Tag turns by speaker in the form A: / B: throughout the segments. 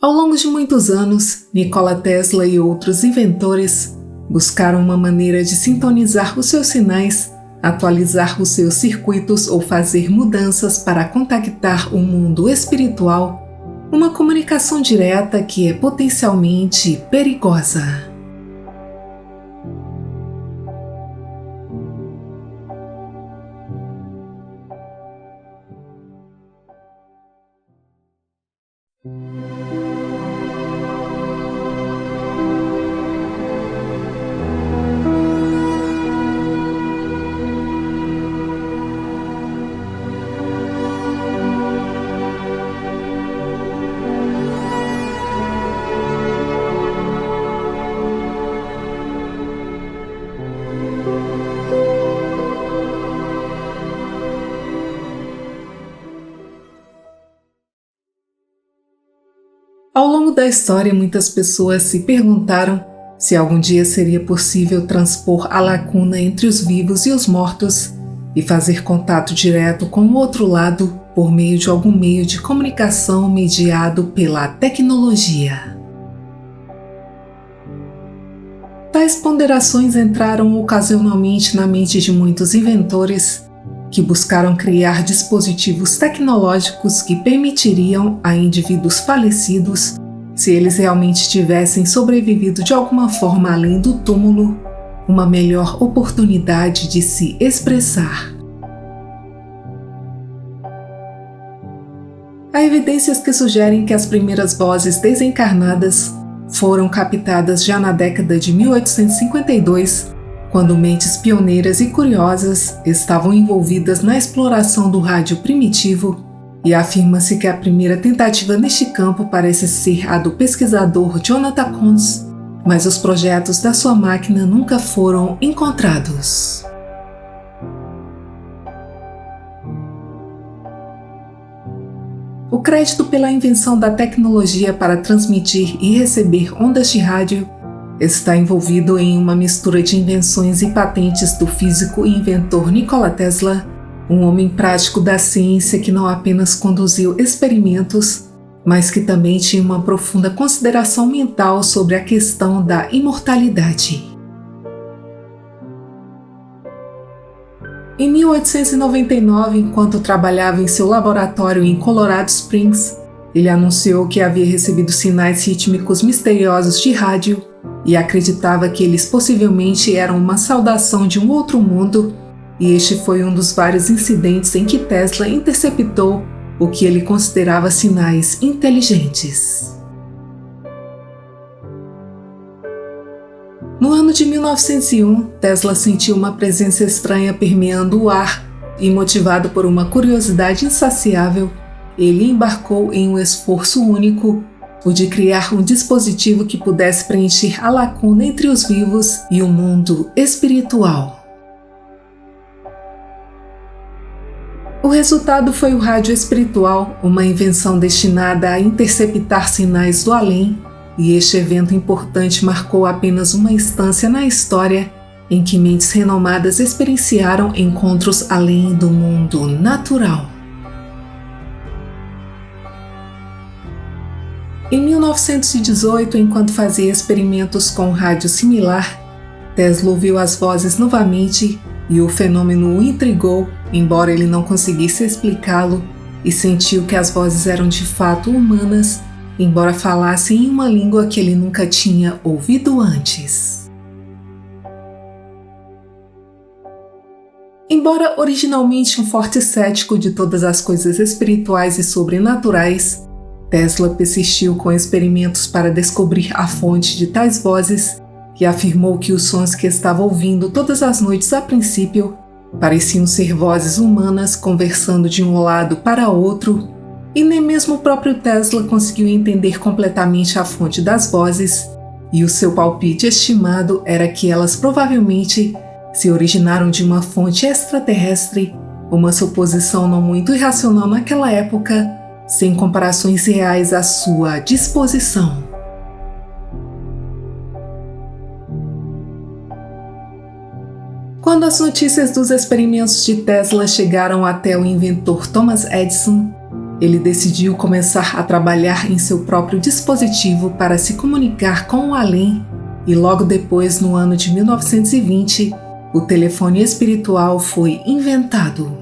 A: Ao longo de muitos anos, Nikola Tesla e outros inventores buscaram uma maneira de sintonizar os seus sinais, atualizar os seus circuitos ou fazer mudanças para contactar o mundo espiritual, uma comunicação direta que é potencialmente perigosa. Ao longo da história, muitas pessoas se perguntaram se algum dia seria possível transpor a lacuna entre os vivos e os mortos e fazer contato direto com o outro lado por meio de algum meio de comunicação mediado pela tecnologia. Tais ponderações entraram ocasionalmente na mente de muitos inventores que buscaram criar dispositivos tecnológicos que permitiriam a indivíduos falecidos, se eles realmente tivessem sobrevivido de alguma forma além do túmulo, uma melhor oportunidade de se expressar. Há evidências que sugerem que as primeiras vozes desencarnadas foram captadas já na década de 1852, quando mentes pioneiras e curiosas estavam envolvidas na exploração do rádio primitivo, e afirma-se que a primeira tentativa neste campo parece ser a do pesquisador Jonathan Conz, mas os projetos da sua máquina nunca foram encontrados. O crédito pela invenção da tecnologia para transmitir e receber ondas de rádio está envolvido em uma mistura de invenções e patentes do físico e inventor Nikola Tesla, um homem prático da ciência que não apenas conduziu experimentos, mas que também tinha uma profunda consideração mental sobre a questão da imortalidade. Em 1899, enquanto trabalhava em seu laboratório em Colorado Springs, ele anunciou que havia recebido sinais rítmicos misteriosos de rádio e acreditava que eles possivelmente eram uma saudação de um outro mundo, e este foi um dos vários incidentes em que Tesla interceptou o que ele considerava sinais inteligentes. No ano de 1901, Tesla sentiu uma presença estranha permeando o ar e, motivado por uma curiosidade insaciável, ele embarcou em um esforço único, o de criar um dispositivo que pudesse preencher a lacuna entre os vivos e o mundo espiritual. O resultado foi o rádio espiritual, uma invenção destinada a interceptar sinais do além, e este evento importante marcou apenas uma instância na história em que mentes renomadas experienciaram encontros além do mundo natural. Em 1918, enquanto fazia experimentos com um rádio similar, Tesla ouviu as vozes novamente e o fenômeno o intrigou, embora ele não conseguisse explicá-lo, e sentiu que as vozes eram de fato humanas, embora falassem em uma língua que ele nunca tinha ouvido antes. Embora originalmente um forte cético de todas as coisas espirituais e sobrenaturais, Tesla persistiu com experimentos para descobrir a fonte de tais vozes e afirmou que os sons que estava ouvindo todas as noites a princípio pareciam ser vozes humanas conversando de um lado para outro, e nem mesmo o próprio Tesla conseguiu entender completamente a fonte das vozes, e o seu palpite estimado era que elas provavelmente se originaram de uma fonte extraterrestre, uma suposição não muito irracional naquela época, sem comparações reais à sua disposição. Quando as notícias dos experimentos de Tesla chegaram até o inventor Thomas Edison, ele decidiu começar a trabalhar em seu próprio dispositivo para se comunicar com o além e logo depois, no ano de 1920, o telefone espiritual foi inventado.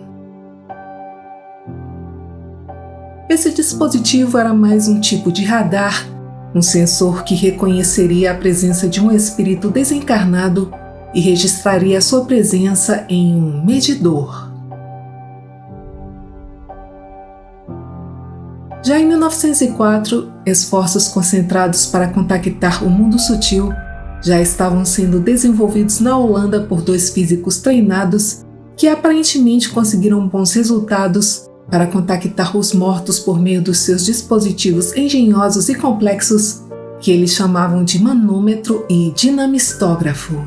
A: Esse dispositivo era mais um tipo de radar, um sensor que reconheceria a presença de um espírito desencarnado e registraria sua presença em um medidor. Já em 1904, esforços concentrados para contactar o mundo sutil já estavam sendo desenvolvidos na Holanda por dois físicos treinados que aparentemente conseguiram bons resultados para contactar os mortos por meio dos seus dispositivos engenhosos e complexos que eles chamavam de manômetro e dinamistógrafo.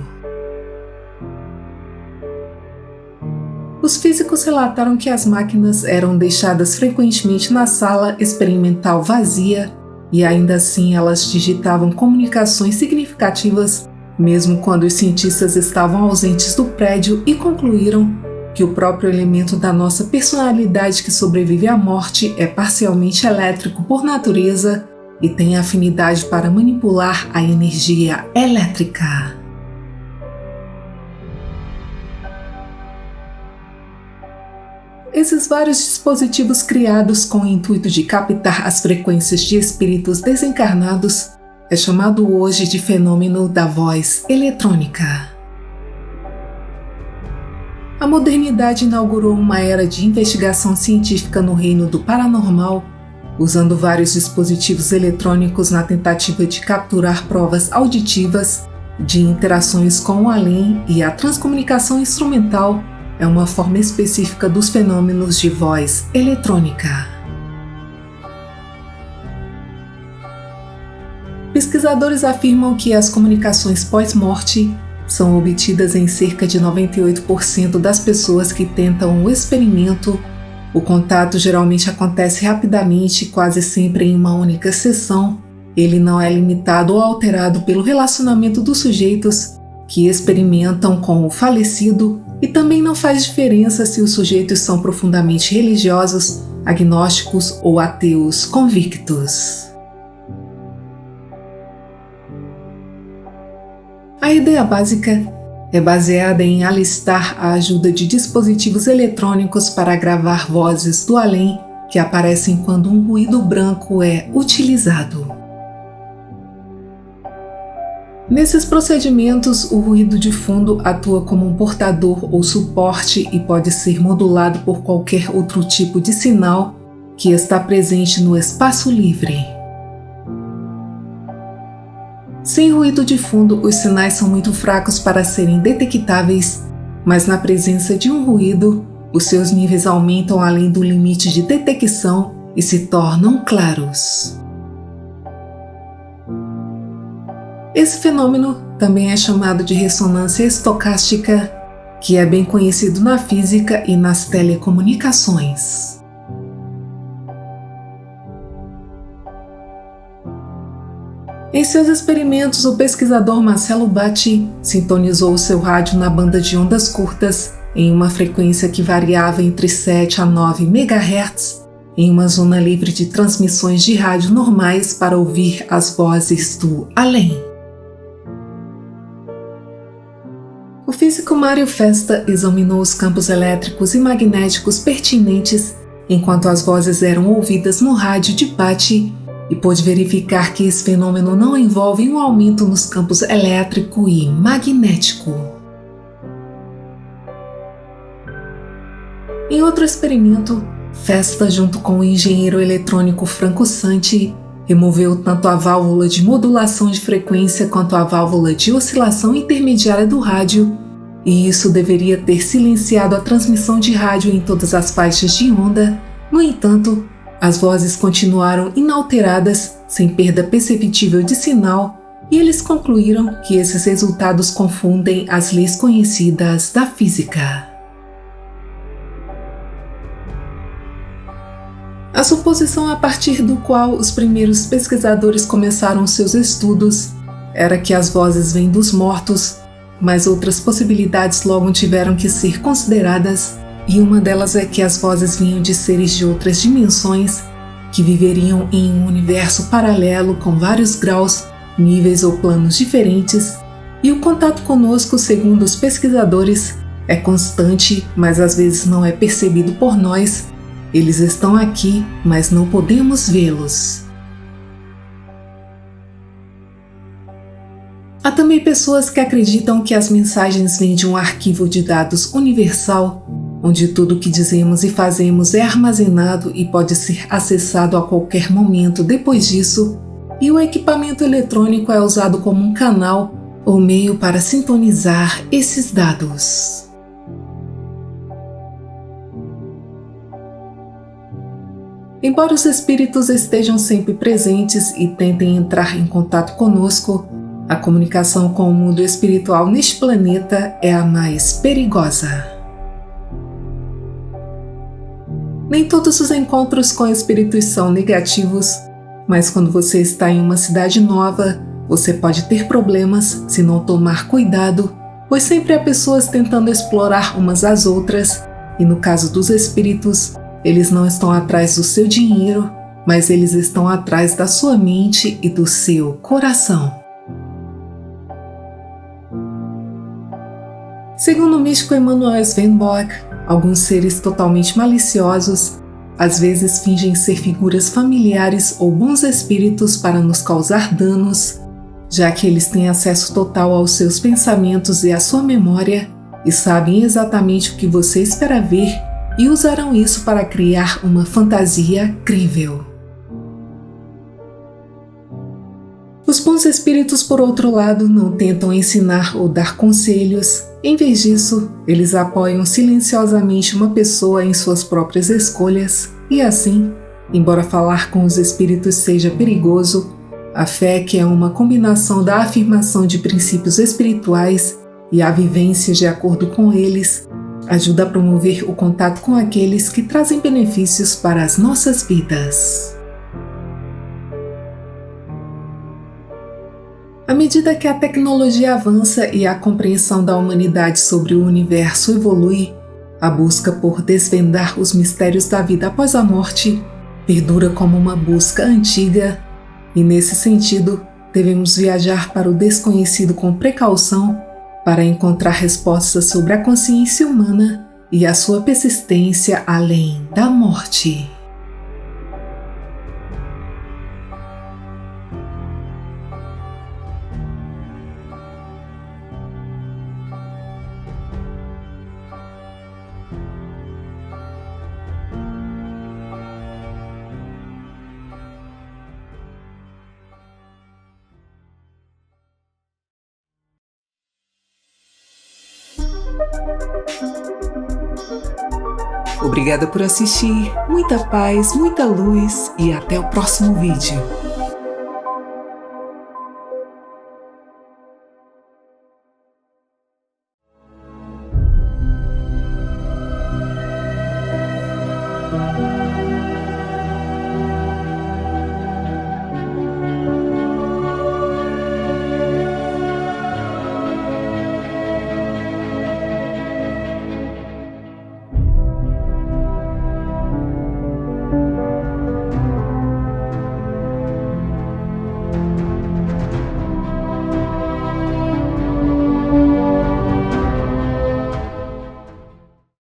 A: Os físicos relataram que as máquinas eram deixadas frequentemente na sala experimental vazia e ainda assim elas digitavam comunicações significativas mesmo quando os cientistas estavam ausentes do prédio e concluíram que o próprio elemento da nossa personalidade que sobrevive à morte é parcialmente elétrico por natureza e tem afinidade para manipular a energia elétrica. Esses vários dispositivos criados com o intuito de captar as frequências de espíritos desencarnados é chamado hoje de fenômeno da voz eletrônica. A modernidade inaugurou uma era de investigação científica no reino do paranormal, usando vários dispositivos eletrônicos na tentativa de capturar provas auditivas de interações com o além, e a transcomunicação instrumental é uma forma específica dos fenômenos de voz eletrônica. Pesquisadores afirmam que as comunicações pós-morte são obtidas em cerca de 98% das pessoas que tentam o experimento. O contato geralmente acontece rapidamente, quase sempre em uma única sessão. Ele não é limitado ou alterado pelo relacionamento dos sujeitos que experimentam com o falecido e também não faz diferença se os sujeitos são profundamente religiosos, agnósticos ou ateus convictos. A ideia básica é baseada em alistar a ajuda de dispositivos eletrônicos para gravar vozes do além que aparecem quando um ruído branco é utilizado. Nesses procedimentos, o ruído de fundo atua como um portador ou suporte e pode ser modulado por qualquer outro tipo de sinal que está presente no espaço livre. Sem ruído de fundo, os sinais são muito fracos para serem detectáveis, mas na presença de um ruído, os seus níveis aumentam além do limite de detecção e se tornam claros. Esse fenômeno também é chamado de ressonância estocástica, que é bem conhecido na física e nas telecomunicações. Em seus experimentos, o pesquisador Marcelo Batti sintonizou seu rádio na banda de ondas curtas em uma frequência que variava entre 7 a 9 MHz, em uma zona livre de transmissões de rádio normais para ouvir as vozes do além. O físico Mário Festa examinou os campos elétricos e magnéticos pertinentes enquanto as vozes eram ouvidas no rádio de Batti e pôde verificar que esse fenômeno não envolve um aumento nos campos elétrico e magnético. Em outro experimento, Festa, junto com o engenheiro eletrônico Franco Santi, removeu tanto a válvula de modulação de frequência quanto a válvula de oscilação intermediária do rádio, e isso deveria ter silenciado a transmissão de rádio em todas as faixas de onda. No entanto, as vozes continuaram inalteradas, sem perda perceptível de sinal, e eles concluíram que esses resultados confundem as leis conhecidas da física. A suposição a partir do qual os primeiros pesquisadores começaram seus estudos era que as vozes vêm dos mortos, mas outras possibilidades logo tiveram que ser consideradas, E uma delas é que as vozes vinham de seres de outras dimensões que viveriam em um universo paralelo com vários graus, níveis ou planos diferentes, e o contato conosco, segundo os pesquisadores, é constante, mas às vezes não é percebido por nós. Eles estão aqui, mas não podemos vê-los. Há também pessoas que acreditam que as mensagens vêm de um arquivo de dados universal, onde tudo o que dizemos e fazemos é armazenado e pode ser acessado a qualquer momento depois disso, e o equipamento eletrônico é usado como um canal ou meio para sintonizar esses dados. Embora os espíritos estejam sempre presentes e tentem entrar em contato conosco, a comunicação com o mundo espiritual neste planeta é a mais perigosa. Nem todos os encontros com espíritos são negativos, mas quando você está em uma cidade nova, você pode ter problemas se não tomar cuidado, pois sempre há pessoas tentando explorar umas às outras, e no caso dos espíritos, eles não estão atrás do seu dinheiro, mas eles estão atrás da sua mente e do seu coração. Segundo o místico Emanuel Swedenborg, alguns seres totalmente maliciosos às vezes fingem ser figuras familiares ou bons espíritos para nos causar danos, já que eles têm acesso total aos seus pensamentos e à sua memória e sabem exatamente o que você espera ver e usarão isso para criar uma fantasia crível. Os bons espíritos, por outro lado, não tentam ensinar ou dar conselhos. Em vez disso, eles apoiam silenciosamente uma pessoa em suas próprias escolhas e assim, embora falar com os espíritos seja perigoso, a fé, que é uma combinação da afirmação de princípios espirituais e a vivência de acordo com eles, ajuda a promover o contato com aqueles que trazem benefícios para as nossas vidas. À medida que a tecnologia avança e a compreensão da humanidade sobre o universo evolui, a busca por desvendar os mistérios da vida após a morte perdura como uma busca antiga, e nesse sentido, devemos viajar para o desconhecido com precaução para encontrar respostas sobre a consciência humana e a sua persistência além da morte. Obrigada por assistir, muita paz, muita luz e até o próximo vídeo.